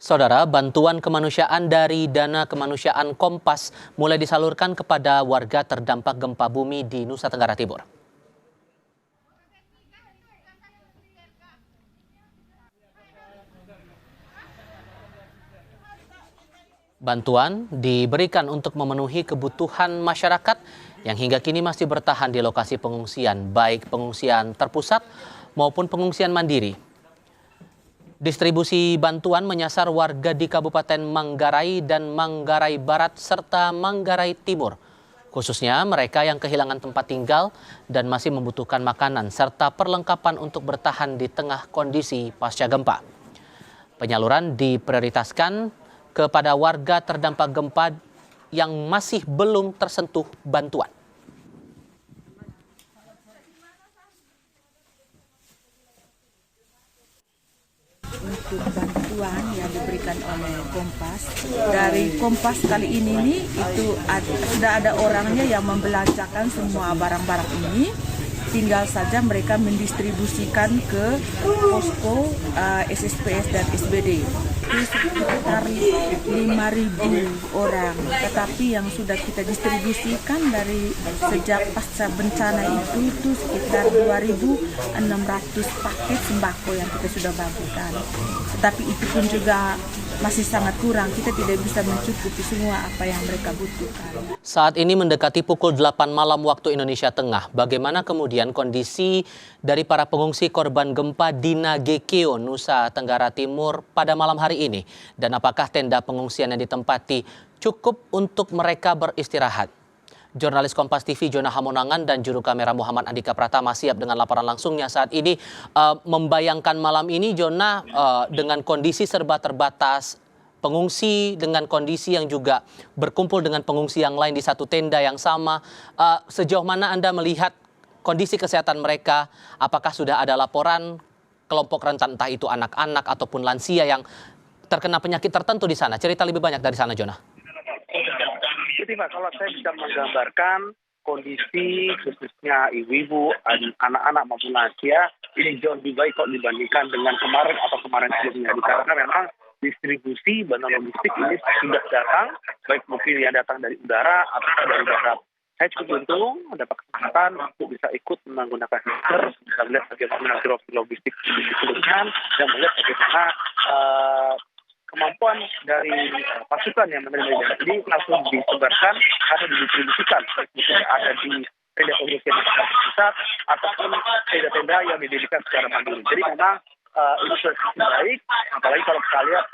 Saudara, bantuan kemanusiaan dari Dana Kemanusiaan Kompas mulai disalurkan kepada warga terdampak gempa bumi di Nusa Tenggara Timur. Bantuan diberikan untuk memenuhi kebutuhan masyarakat yang hingga kini masih bertahan di lokasi pengungsian, baik pengungsian terpusat maupun pengungsian mandiri. Distribusi bantuan menyasar warga di Kabupaten Manggarai dan Manggarai Barat serta Manggarai Timur, khususnya mereka yang kehilangan tempat tinggal dan masih membutuhkan makanan serta perlengkapan untuk bertahan di tengah kondisi pasca gempa. Penyaluran diprioritaskan kepada warga terdampak gempa yang masih belum tersentuh bantuan. Untuk bantuan yang diberikan oleh Kompas, dari Kompas kali ini nih sudah ada orangnya yang membelanjakan semua barang-barang ini. Tinggal saja mereka mendistribusikan ke posko SSPS dan SBD. Itu sekitar 5.000 orang, tetapi yang sudah kita distribusikan dari sejak pasca bencana itu sekitar 2.600 paket sembako yang kita sudah bagikan. Tetapi itu pun juga masih sangat kurang, kita tidak bisa mencukupi semua apa yang mereka butuhkan. Saat ini mendekati pukul 8 malam waktu Indonesia Tengah. Bagaimana kemudian kondisi dari para pengungsi korban gempa di Nagekeo, Nusa Tenggara Timur pada malam hari ini? Dan apakah tenda pengungsian yang ditempati cukup untuk mereka beristirahat? Jurnalis Kompas TV Jona Hamonangan dan juru kamera Muhammad Andika Pratama siap dengan laporan langsungnya saat ini. Membayangkan malam ini, Jona, dengan kondisi serba terbatas, pengungsi dengan kondisi yang juga berkumpul dengan pengungsi yang lain di satu tenda yang sama. Sejauh mana Anda melihat kondisi kesehatan mereka? Apakah sudah ada laporan kelompok rentan, entah itu anak-anak ataupun lansia yang terkena penyakit tertentu di sana? Cerita lebih banyak dari sana, Jona. Jadi Pak, kalau saya bisa menggambarkan kondisi khususnya ibu-ibu, anak-anak maupun lansia ini jauh lebih baik kok dibandingkan dengan kemarin atau kemarin sebelumnya. Karena memang distribusi bantuan logistik ini sudah datang, baik mungkin yang datang dari udara atau dari darat. Saya cukup beruntung dapat kesempatan untuk bisa ikut menggunakan masker, bisa melihat bagaimana logistik didistribusikan dan melihat bagaimana kemampuan dari pasukan yang menerima ini langsung disebarkan atau didistribusikan, misalnya ada di tenda pengungsian di pusat ataupun tenda-tenda yang didirikan secara mandiri. Jadi memang ini sudah semakin baik, apalagi kalau kita lihat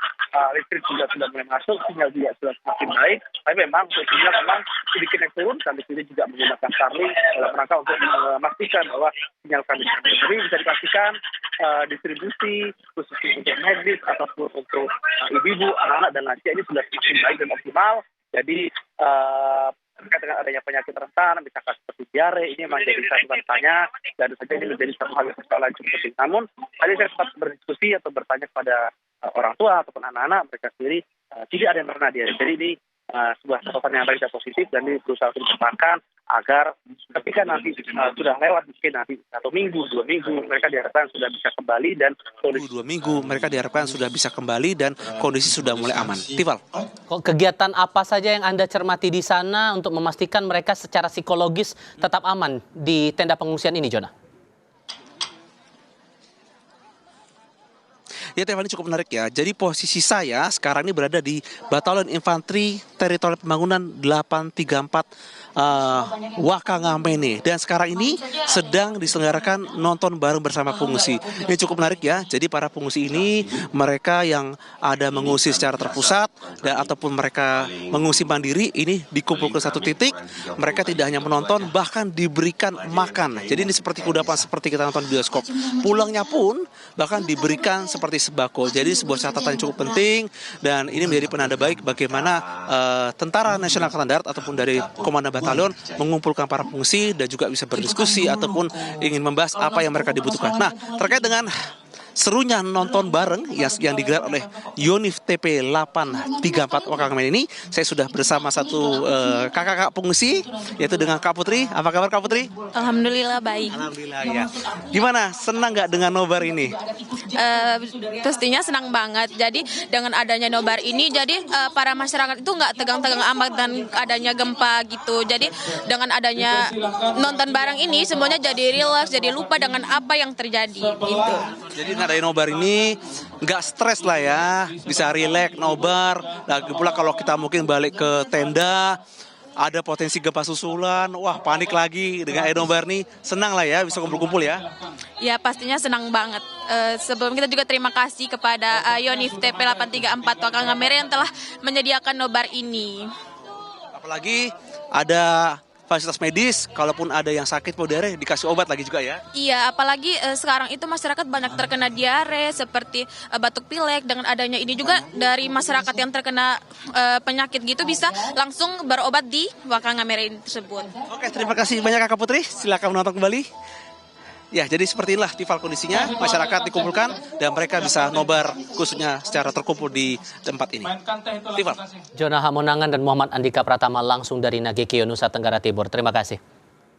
listrik juga sudah mulai masuk, sinyal juga sudah semakin baik. Tapi memang sinyal memang sedikit yang turun, kami sendiri juga menggunakan Starlink dalam rangka untuk memastikan bahwa sinyal kami stabil. Jadi bisa dipastikan distribusi khususnya untuk medis ataupun untuk ibu-ibu, anak-anak dan lansia ini sudah semakin baik dan optimal. Jadi terkait dengan adanya penyakit rentan, misalkan seperti diare, ini memang jadi satu tanya dan saja ini menjadi satu hal yang persoalan cukup penting. Namun tadi saya sempat berdiskusi atau bertanya kepada orang tua ataupun anak-anak mereka sendiri tidak ada yang pernah diare. Jadi ini sebuah catatan yang baik dan positif dan ini berusaha untuk dikembangkan agar ketika nanti sudah lewat mungkin nanti 1 minggu, 2 minggu mereka diharapkan sudah bisa kembali dan kondisi 2 minggu mereka diharapkan sudah bisa kembali dan kondisi sudah mulai aman. Tival. Kegiatan apa saja yang Anda cermati di sana untuk memastikan mereka secara psikologis tetap aman di tenda pengungsian ini, Jona? Ya, Tival, ini cukup menarik ya. Jadi posisi saya sekarang ini berada di Batalion Infanteri Teritorial Pembangunan 834 Wakangamene. Dan sekarang ini sedang diselenggarakan nonton bareng bersama pengungsi. Ini cukup menarik ya. Jadi para pengungsi ini mereka yang ada mengungsi secara terpusat dan ataupun mereka mengungsi mandiri ini dikumpul ke satu titik. Mereka tidak hanya menonton, bahkan diberikan makan. Jadi ini seperti kudapan seperti kita nonton di bioskop. Pulangnya pun bahkan diberikan seperti sembako. Jadi sebuah catatan yang cukup penting dan ini menjadi penanda baik bagaimana Tentara Nasional Angkatan Darat ataupun dari Komandan Batalion mengumpulkan para pengungsi dan juga bisa berdiskusi ataupun ingin membahas apa yang mereka dibutuhkan. Nah, terkait dengan serunya nonton bareng yang digelar oleh Yonif TP 834 Wakangame ini, saya sudah bersama satu kakak-kakak pengungsi, yaitu dengan Kak Putri. Apa kabar Kak Putri? Alhamdulillah baik. Alhamdulillah ya. Gimana? Senang nggak dengan nobar ini? Pastinya senang banget. Jadi dengan adanya nobar ini, jadi para masyarakat itu nggak tegang-tegang amat dan adanya gempa gitu. Jadi dengan adanya nonton bareng ini, semuanya jadi rileks, jadi lupa dengan apa yang terjadi gitu. Jadi ngadain nobar ini nggak stres lah ya, bisa rileks nobar. Lagi pula kalau kita mungkin balik ke tenda, ada potensi gempa susulan, wah panik lagi. Dengan nobar nih senang lah ya, bisa kumpul-kumpul ya. Ya pastinya senang banget. Sebelum kita juga terima kasih kepada Yonif TP 834 Wakangamere yang telah menyediakan nobar ini. Apalagi ada fasilitas medis, kalaupun ada yang sakit mau diare dikasih obat lagi juga ya. Iya, apalagi sekarang itu masyarakat banyak terkena diare seperti batuk pilek. Dengan adanya ini juga dari masyarakat yang terkena penyakit gitu bisa langsung berobat di Wakangamere tersebut. Oke, terima kasih banyak Kakak Putri. Silakan menonton kembali. Ya, jadi seperti inilah Tifal kondisinya, masyarakat dikumpulkan dan mereka bisa nobar khususnya secara terkumpul di tempat ini. Tifal. Jona Hamonangan dan Muhammad Andika Pratama langsung dari Nagekeo, Nusa Tenggara Timur. Terima kasih.